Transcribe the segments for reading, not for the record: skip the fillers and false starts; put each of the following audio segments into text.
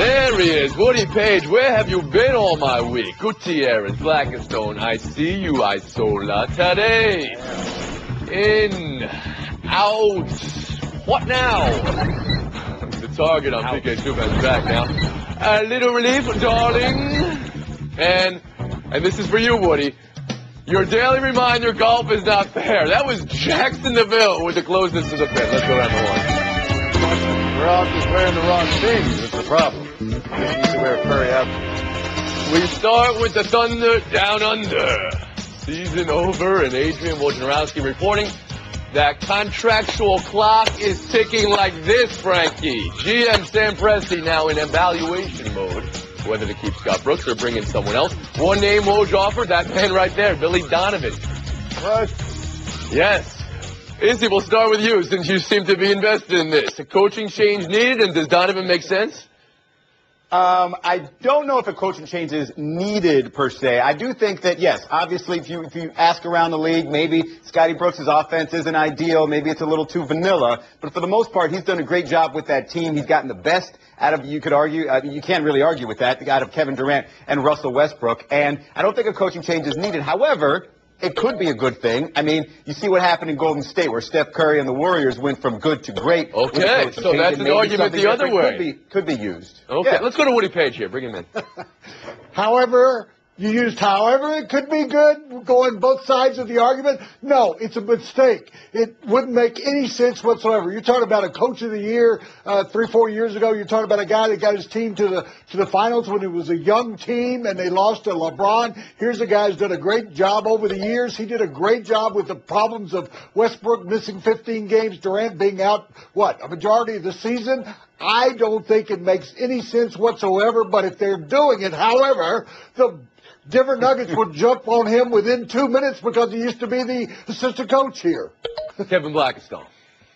There he is, Woody Page. Where have you been all my week? Gutierrez, Blackstone, I see you, Isola. Today, in, out, what now? The target on PK Subban's back now. A little relief, darling. And this is for you, Woody. Your daily reminder, golf is not fair. That was Jackson DeVille with the closeness to the pin. Let's go around the horn. We're all just wearing the wrong things. That's the problem. We need to wear a furry outfit. We start with the Thunder down under. Season over, and Adrian Wojnarowski reporting that contractual clock is ticking like this, Frankie. GM Sam Presti now in evaluation mode, whether to keep Scott Brooks or bring in someone else. One name Woj offered, that man right there, Billy Donovan. What? Yes. Izzy, we'll start with you, since you seem to be invested in this. A coaching change needed, and does Donovan make sense? I don't know if a coaching change is needed, per se. I do think that, yes, obviously, if you ask around the league, maybe Scotty Brooks' offense isn't ideal. Maybe it's a little too vanilla. But for the most part, he's done a great job with that team. He's gotten the best out of, you could argue, you can't really argue with that, out of Kevin Durant and Russell Westbrook. And I don't think a coaching change is needed. However, it could be a good thing. I mean, you see what happened in Golden State, where Steph Curry and the Warriors went from good to great. Okay, so that's an argument the other way. Could be used. Okay, let's go to Woody Page here. Bring him in. However, you used however it could be good, going both sides of the argument. No, it's a mistake. It wouldn't make any sense whatsoever. You're talking about a coach of the year 3-4 years ago. You're talking about a guy that got his team to the finals when it was a young team and they lost to LeBron. Here's a guy who's done a great job over the years. He did a great job with the problems of Westbrook missing 15 games, Durant being out, a majority of the season. I don't think it makes any sense whatsoever, but if they're doing it, however, the Denver Nuggets would jump on him within 2 minutes because he used to be the assistant coach here. Kevin Blackstone.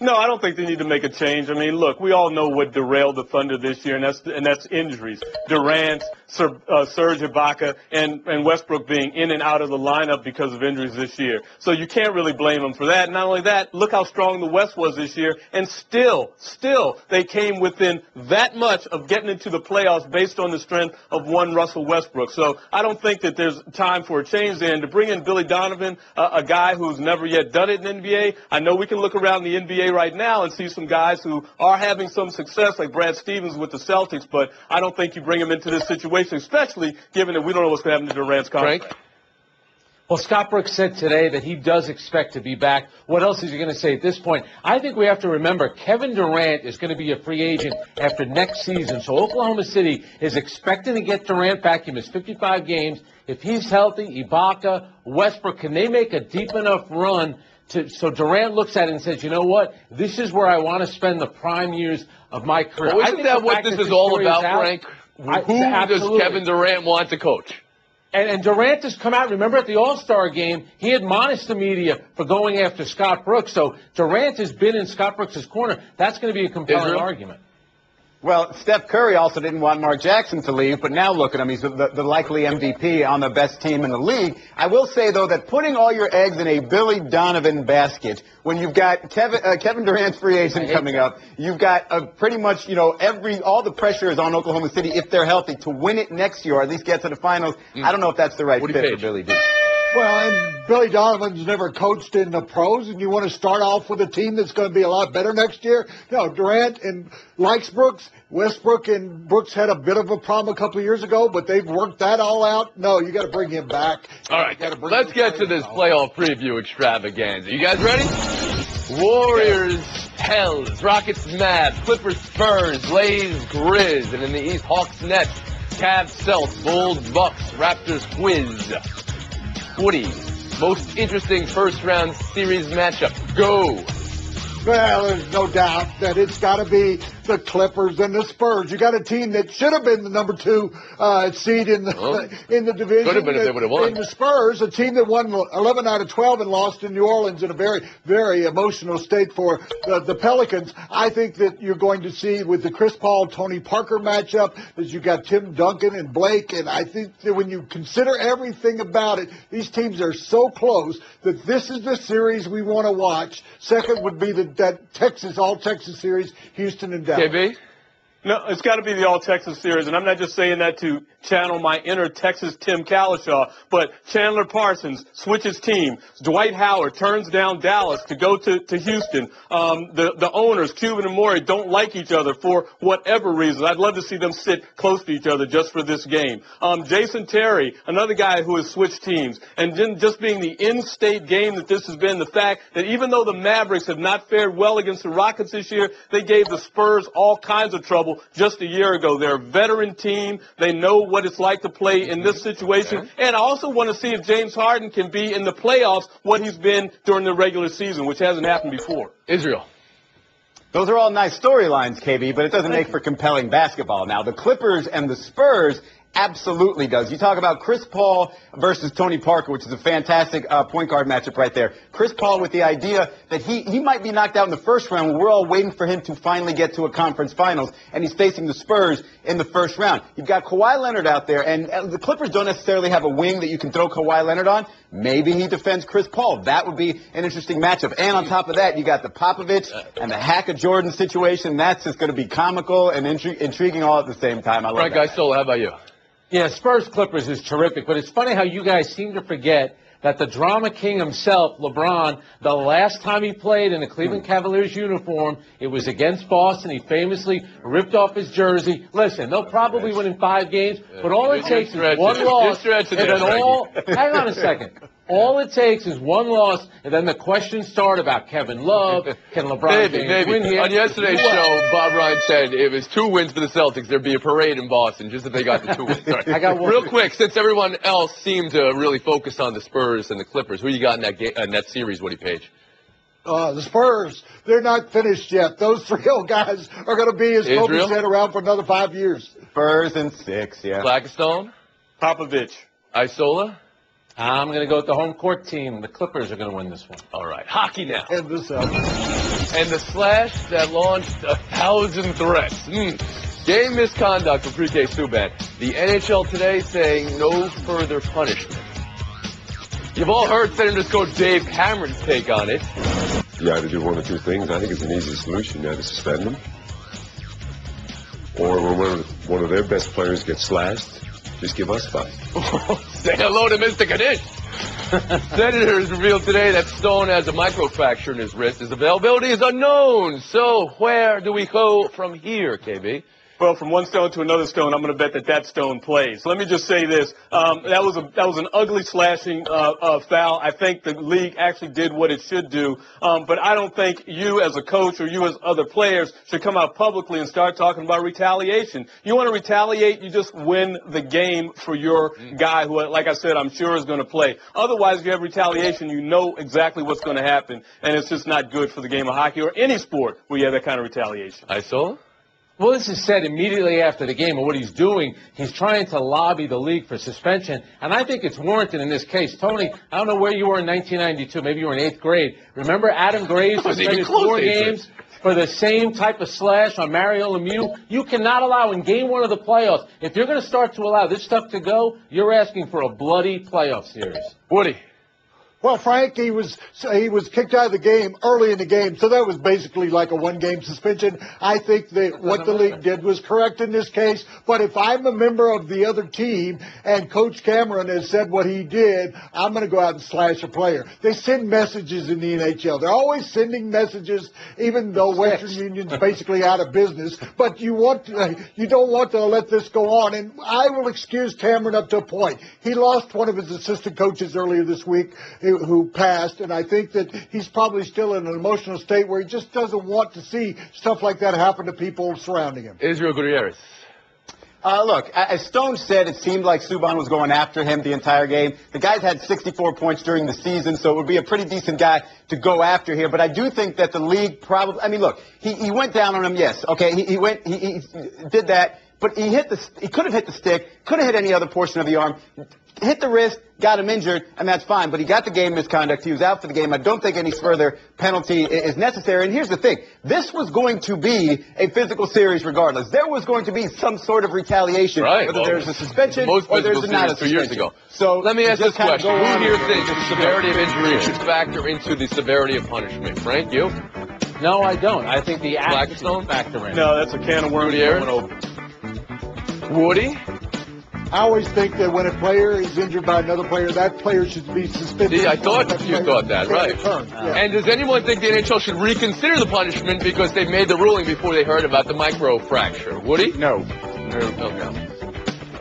No, I don't think they need to make a change. I mean, look, we all know what derailed the Thunder this year, and that's injuries. Durant, Serge Ibaka, and Westbrook being in and out of the lineup because of injuries this year. So you can't really blame them for that. Not only that, look how strong the West was this year, and still, they came within that much of getting into the playoffs based on the strength of one Russell Westbrook. So I don't think that there's time for a change there. And to bring in Billy Donovan, a guy who's never yet done it in the NBA, I know we can look around the NBA right now and see some guys who are having some success, like Brad Stevens with the Celtics, but I don't think you bring him into this situation, especially given that we don't know what's going to happen to Durant's contract. Frank? Well, Scott Brooks said today that he does expect to be back. What else is he going to say at this point? I think we have to remember Kevin Durant is going to be a free agent after next season. So Oklahoma City is expecting to get Durant back. He missed 55 games. If he's healthy, Ibaka, Westbrook, can they make a deep enough run so Durant looks at it and says, you know what, this is where I want to spend the prime years of my career. Well, isn't that what this is all about, Frank? Who does Kevin Durant want to coach? And Durant has come out. Remember at the All-Star game, he admonished the media for going after Scott Brooks. So Durant has been in Scott Brooks' corner. That's going to be a compelling argument. Well, Steph Curry also didn't want Mark Jackson to leave, but now look at him. He's the likely MVP on the best team in the league. I will say, though, that putting all your eggs in a Billy Donovan basket, when you've got Kevin Durant's free agent coming up, you've got pretty much, all the pressure is on Oklahoma City, if they're healthy, to win it next year, or at least get to the finals. I don't know if that's the right fit for Billy D. Well, and Billy Donovan's never coached in the pros, and you want to start off with a team that's going to be a lot better next year? No, Durant likes Brooks. Westbrook and Brooks had a bit of a problem a couple of years ago, but they've worked that all out. No, you got to bring him back. All right, let's get to this playoff preview extravaganza. You guys ready? Warriors, Pels, Rockets, Mavs, Clippers, Spurs, Blaze, Grizz, and in the East, Hawks, Nets, Cavs, Celtics, Bulls, Bucks, Raptors, Wiz. Woody, most interesting first-round series matchup. Go. Well, there's no doubt that it's got to be the Clippers and the Spurs. You got a team that should have been the number 2 seed in the division. Could have been if they would have won. In the Spurs, a team that won 11 out of 12 and lost in New Orleans in a very, very emotional state for the Pelicans. I think that you're going to see with the Chris Paul, Tony Parker matchup, that you got Tim Duncan and Blake. And I think that when you consider everything about it, these teams are so close that this is the series we want to watch. Second would be that Texas, all-Texas series, Houston and Dallas. KB? No, it's got to be the All-Texas series, and I'm not just saying that to channel my inner Texas Tim Calishaw, but Chandler Parsons switches team. Dwight Howard turns down Dallas to go to Houston. The owners, Cuban and Morey, don't like each other for whatever reason. I'd love to see them sit close to each other just for this game. Jason Terry, another guy who has switched teams, and then just being the in-state game that this has been, the fact that even though the Mavericks have not fared well against the Rockets this year, they gave the Spurs all kinds of trouble just a year ago. They're a veteran team. They know what it's like to play in this situation. And I also want to see if James Harden can be in the playoffs what he's been during the regular season, which hasn't happened before. Israel. Those are all nice storylines, KB, but it doesn't make for compelling basketball. Now, the Clippers and the Spurs absolutely does. You talk about Chris Paul versus Tony Parker, which is a fantastic point guard matchup right there. Chris Paul with the idea that he might be knocked out in the first round when we're all waiting for him to finally get to a conference finals, and he's facing the Spurs in the first round. You've got Kawhi Leonard out there, and the Clippers don't necessarily have a wing that you can throw Kawhi Leonard on. Maybe he defends Chris Paul. That would be an interesting matchup. And on top of that, you got the Popovich and the Hack of Jordan situation. That's just going to be comical and intriguing all at the same time. I love Frank that. Isola, how about you? Yeah, Spurs Clippers is terrific, but it's funny how you guys seem to forget that the drama king himself, LeBron, the last time he played in a Cleveland Cavaliers uniform, it was against Boston. He famously ripped off his jersey. Listen, they'll probably win in 5 games, but all it takes is one loss, and then hang on a second. All it takes is one loss, and then the questions start about Kevin Love. Can LeBron James win here? On yesterday's show, Bob Ryan said if it was 2 wins for the Celtics, there'd be a parade in Boston just if they got the 2 wins. Sorry. I got one. Real quick, since everyone else seemed to really focus on the Spurs and the Clippers, who you got in that game, in that series, Woody Page? The Spurs, they're not finished yet. Those 3 old guys are going to be, as Kobe said, around for another 5 years. Spurs in 6, yeah. Blackstone? Popovich. Isola? I'm going to go with the home court team. The Clippers are going to win this one. All right. Hockey now. And the Celtics. And the slash that launched 1,000 threats. Game misconduct for Pre-K Subban. The NHL today saying no further punishment. You've all heard Senator Coach Dave Cameron's take on it. You either do one or 2 things. I think it's an easy solution. You either suspend them, or when one of their best players gets slashed, just give us 5. Say hello to Mr. Kadish. Senators revealed today that Stone has a microfracture in his wrist. His availability is unknown. So where do we go from here, KB? Well, from one stone to another stone, I'm going to bet that stone plays. Let me just say this. That was an ugly slashing foul. I think the league actually did what it should do. But I don't think you as a coach or you as other players should come out publicly and start talking about retaliation. You want to retaliate, you just win the game for your guy who, like I said, I'm sure is going to play. Otherwise, if you have retaliation, you know exactly what's going to happen. And it's just not good for the game of hockey or any sport where you have that kind of retaliation. Isola? Well, this is said immediately after the game, and what he's doing, he's trying to lobby the league for suspension, and I think it's warranted in this case. Tony, I don't know where you were in 1992. Maybe you were in 8th grade. Remember Adam Graves suspended 4 games for the same type of slash on Mario Lemieux? You cannot allow in Game 1 of the playoffs. If you're going to start to allow this stuff to go, you're asking for a bloody playoff series. Woody? Well, Frank, he was kicked out of the game early in the game, so that was basically like a 1-game suspension. I think that what the league did was correct in this case, but if I'm a member of the other team and Coach Cameron has said what he did, I'm going to go out and slash a player. They send messages in the NHL. They're always sending messages, even though Western Union's basically out of business, but you don't want to let this go on, and I will excuse Cameron up to a point. He lost one of his assistant coaches earlier this week, who passed, and I think that he's probably still in an emotional state where he just doesn't want to see stuff like that happen to people surrounding him. Israel Gutierrez. Look, as Stone said, it seemed like Subban was going after him the entire game. The guy's had 64 points during the season, so it would be a pretty decent guy to go after here. But I do think that the league probably, I mean, look, he went down on him, yes. Okay, he did that, but he could have hit the stick, could have hit any other portion of the arm, hit the wrist, got him injured, and that's fine. But he got the game misconduct. He was out for the game. I don't think any further penalty is necessary. And here's the thing. This was going to be a physical series regardless. There was going to be some sort of retaliation, whether there's a suspension or there's not a suspension. 2 years ago. So let me ask this question. Who here think thinks the severity of injury should factor into the severity of punishment? Frank, you? No, I don't. I think the Blackstone factor in. No, that's a can of worms. Woody? I always think that when a player is injured by another player, that player should be suspended. See, I thought you thought that, right. Yeah. And does anyone think the NHL should reconsider the punishment because they made the ruling before they heard about the micro fracture? Woody? No. Okay.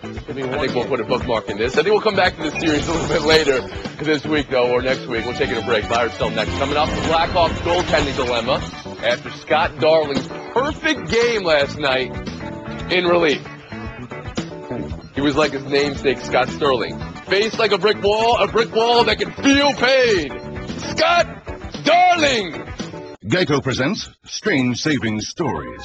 I think we'll put a bookmark in this. I think we'll come back to this series a little bit later this week, though, or next week. We'll take it a break. Buy or sell next. Coming up, the Blackhawks goaltending dilemma after Scott Darling's perfect game last night in relief. He was like his namesake, Scott Sterling. Faced like a brick wall that can feel pain. Scott Darling! Geico presents Strange Saving Stories.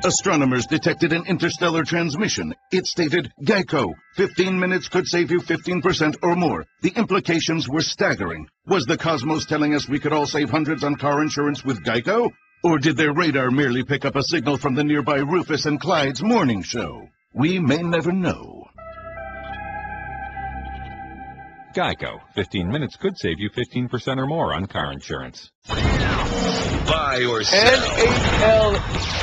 Astronomers detected an interstellar transmission. It stated, Geico, 15 minutes could save you 15% or more. The implications were staggering. Was the cosmos telling us we could all save hundreds on car insurance with Geico? Or did their radar merely pick up a signal from the nearby Rufus and Clyde's morning show? We may never know. Geico. 15 minutes could save you 15% or more on car insurance. Buy or sell. NHL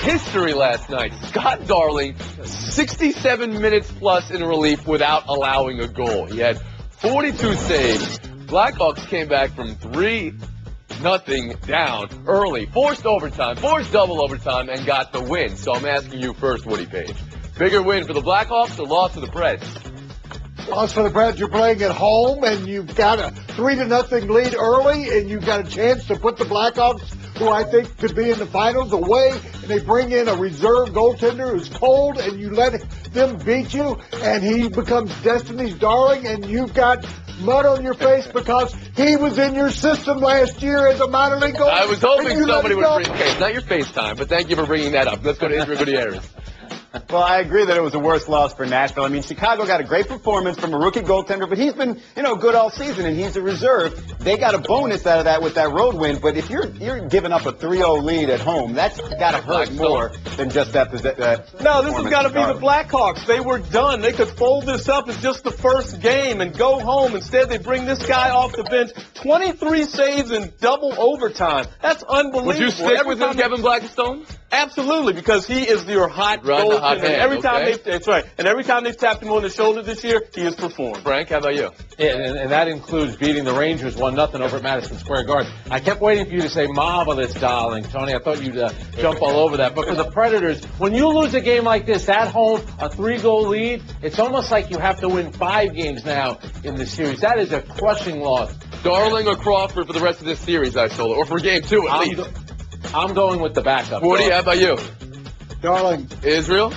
history last night. Scott Darling, 67 minutes plus in relief without allowing a goal. He had 42 saves. Blackhawks came back from 3-0 down early, forced overtime, forced double overtime, and got the win. So I'm asking you first, Woody Page. Bigger win for the Blackhawks or loss for the Preds? Loss for the Preds. You're playing at home, and you've got a 3-0 lead early, and you've got a chance to put the Blackhawks, who I think could be in the finals, away, and they bring in a reserve goaltender who's cold, and you let them beat you, and he becomes Destiny's darling, and you've got mud on your face because he was in your system last year as a minor league goaltender. I was hoping somebody would bring it. Not your FaceTime, but thank you for bringing that up. Let's go to Israel Gutierrez. Well, I agree that it was a worse loss for Nashville. I mean, Chicago got a great performance from a rookie goaltender, but he's been, good all season, and he's a reserve. They got a bonus out of that with that road win, but if you're giving up a 3-0 lead at home, that's got to hurt more than just that. No, this has got to be the Blackhawks. They were done. They could fold this up as just the first game and go home. Instead, they bring this guy off the bench. 23 saves in double overtime. That's unbelievable. Would you stick with him, Kevin Blackstone? Absolutely, because he is your hot goaltender. Every time that's right. And every time they've tapped him on the shoulder this year, he has performed. Frank, how about you? Yeah, and that includes beating the Rangers 1-0 over at Madison Square Garden. I kept waiting for you to say marvelous, darling, Tony. I thought you'd jump all over that. But for the Predators, when you lose a game like this at home, a 3-goal lead, it's almost like you have to win 5 games now in the series. That is a crushing loss. Darling or Crawford for the rest of this series, I told her, or for game 2 at least. I'm going with the backup. Woody, how about you? Darling. Israel?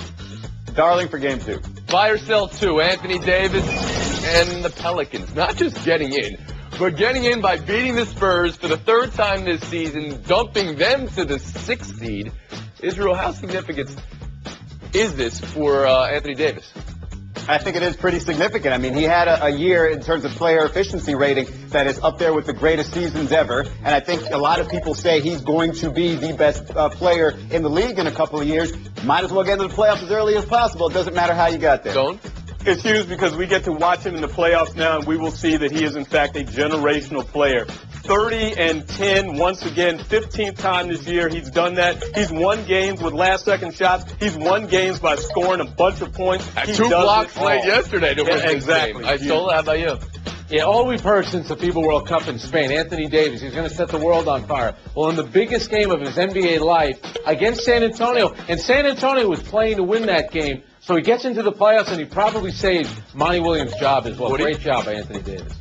Darling for game 2. Buy or sell 2, Anthony Davis and the Pelicans. Not just getting in, but getting in by beating the Spurs for the 3rd time this season, dumping them to the 6th seed. Israel, how significant is this for Anthony Davis? I think it is pretty significant. I mean, he had a year in terms of player efficiency rating that is up there with the greatest seasons ever. And I think a lot of people say he's going to be the best player in the league in a couple of years. Might as well get into the playoffs as early as possible. It doesn't matter how you got there. Don't? It's huge because we get to watch him in the playoffs now, and we will see that he is, in fact, a generational player. 30-10, once again, 15th time this year he's done that. He's won games with last-second shots. He's won games by scoring a bunch of points. He 2 blocks late yesterday to win this game. Isola, how about you? Yeah, all we've heard since the FIBA World Cup in Spain, Anthony Davis, he's going to set the world on fire. Well, in the biggest game of his NBA life against San Antonio, and San Antonio was playing to win that game, so he gets into the playoffs, and he probably saved Monty Williams' job as well. Great job by Anthony Davis.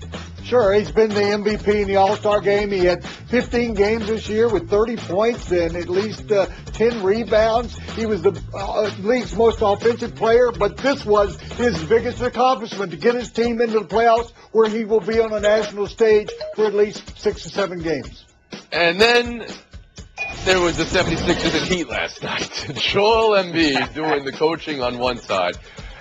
Sure, he's been the MVP in the All-Star game. He had 15 games this year with 30 points and at least 10 rebounds. He was the league's most offensive player, but this was his biggest accomplishment, to get his team into the playoffs where he will be on a national stage for at least 6 or 7 games. And then there was the 76ers and Heat last night. Joel Embid doing the coaching on one side.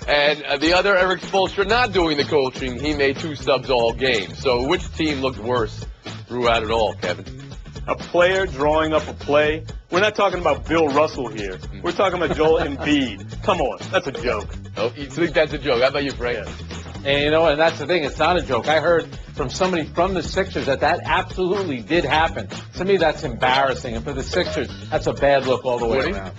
And the other, Eric Spoelstra, not doing the coaching. He made 2 subs all game. So which team looked worse throughout it all, Kevin? A player drawing up a play. We're not talking about Bill Russell here. We're talking about Joel Embid. Come on, that's a joke. Oh, you think that's a joke? How about you, Frank? And and that's the thing. It's not a joke. I heard from somebody from the Sixers that absolutely did happen. To me, that's embarrassing. And for the Sixers, that's a bad look all the way around.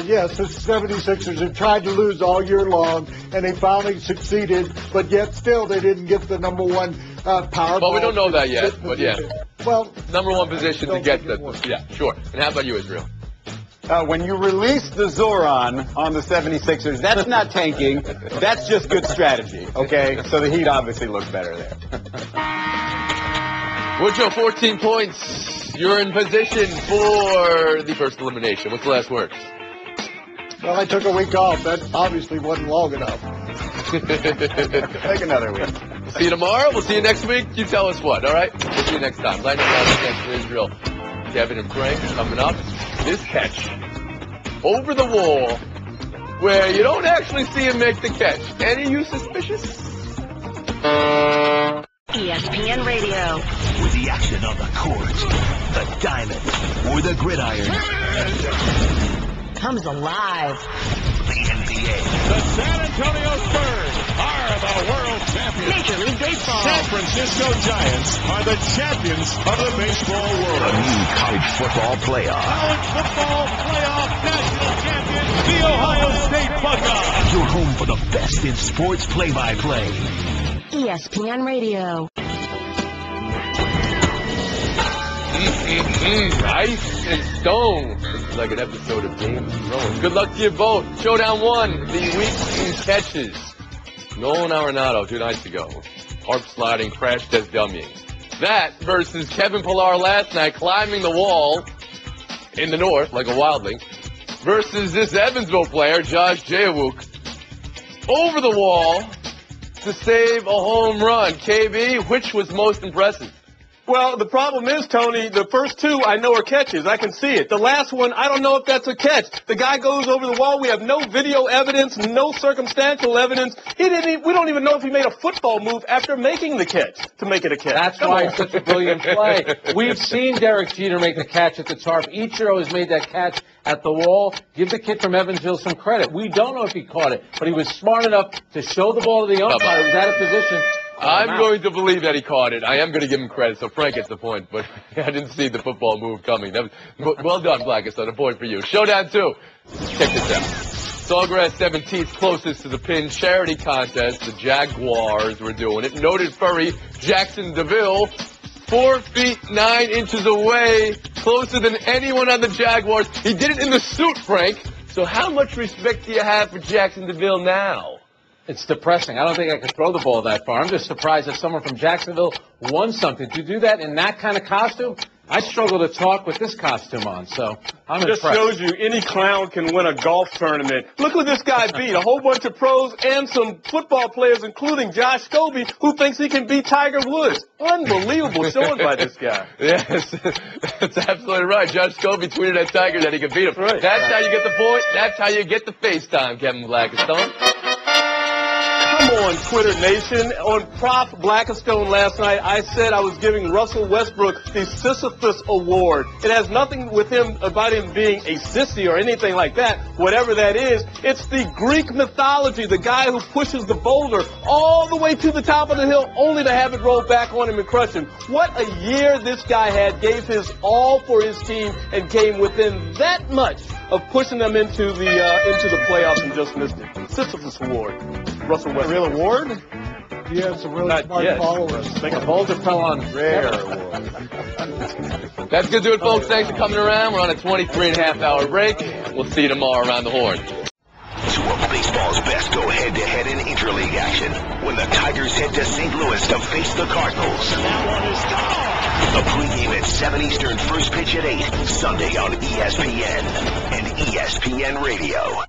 Yes, the 76ers have tried to lose all year long, and they finally succeeded, but yet still they didn't get the number one power. Well, we don't know that yet, but yeah. Well, number one position to get the. Yeah, sure. And how about you, Israel? When you release the Zoran on the 76ers, that's not tanking. That's just good strategy, okay? So the Heat obviously look better there. Woodrow, 14 points. You're in position for the first elimination. What's the last word? Well, I took a week off. That obviously wasn't long enough. Take another week. We'll see you tomorrow. We'll see you next week. You tell us what, all right? We'll see you next time. Lightning round against Israel. Kevin and Frank coming up. This catch over the wall where you don't actually see him make the catch. Any of you suspicious? ESPN Radio. With the action on the court, the diamond, or the gridiron. Comes alive. The NBA. The San Antonio Spurs are the world champions. Major League Baseball. San Francisco Giants are the champions of the baseball world. The new college football playoff. College football playoff national champions, the Ohio State Buckeyes. Your home for the best in sports play-by-play. ESPN Radio. Ice and Stone. This is like an episode of Game of Thrones. Good luck to you both. Showdown 1, the weeks in catches. Nolan Arenado 2 nights ago. Harp sliding, crash test dummying. That versus Kevin Pillar last night climbing the wall in the north like a wildling. Versus this Evansville player, Josh Jayawuk, over the wall to save a home run. KB, which was most impressive? Well, the problem is, Tony, the first two I know are catches. I can see it. The last one, I don't know if that's a catch. The guy goes over the wall. We have no video evidence, no circumstantial evidence. We don't even know if he made a football move after making the catch to make it a catch. That's why it's such a brilliant play. We've seen Derek Jeter make the catch at the tarp. Ichiro has made that catch at the wall. Give the kid from Evansville some credit. We don't know if he caught it, but he was smart enough to show the ball to the umpire who was out of position. I'm going to believe that he caught it. I am going to give him credit, so Frank gets the point, but I didn't see the football move coming. Well done, Blackistone. A point for you. Showdown 2. Check this out. Sawgrass 17th closest to the pin charity contest. The Jaguars were doing it. Noted furry Jackson DeVille, 4 feet 9 inches away, closer than anyone on the Jaguars. He did it in the suit, Frank. So how much respect do you have for Jackson DeVille now? It's depressing. I don't think I could throw the ball that far. I'm just surprised that someone from Jacksonville won something. To do that in that kind of costume, I struggle to talk with this costume on, so I'm impressed. Just shows you any clown can win a golf tournament. Look who this guy beat. A whole bunch of pros and some football players, including Josh Scobie, who thinks he can beat Tiger Woods. Unbelievable showing by this guy. Yes, that's absolutely right. Josh Scobie tweeted at Tiger that he could beat him. Right. That's how you get the point. That's how you get the FaceTime, Kevin Blackistone. Come on, Twitter Nation. On Prof. Blackistone last night, I said I was giving Russell Westbrook the Sisyphus Award. It has nothing about him being a sissy or anything like that. Whatever that is, it's the Greek mythology, the guy who pushes the boulder all the way to the top of the hill only to have it roll back on him and crush him. What a year this guy had, gave his all for his team, and came within that much of pushing them into the playoffs and just missed it. Sisyphus Award. Russell Westbrook. A real award? He has some really Not smart yet. followers. The boulder fell on Rare rare. award. That's going to do it, folks. Thanks for coming around. We're on a 23.5-hour break. We'll see you tomorrow around the horn. Two of baseball's best go head-to-head in interleague action when the Tigers head to St. Louis to face the Cardinals. That one is gone. The pregame at 7 Eastern, first pitch at 8, Sunday on ESPN and ESPN Radio.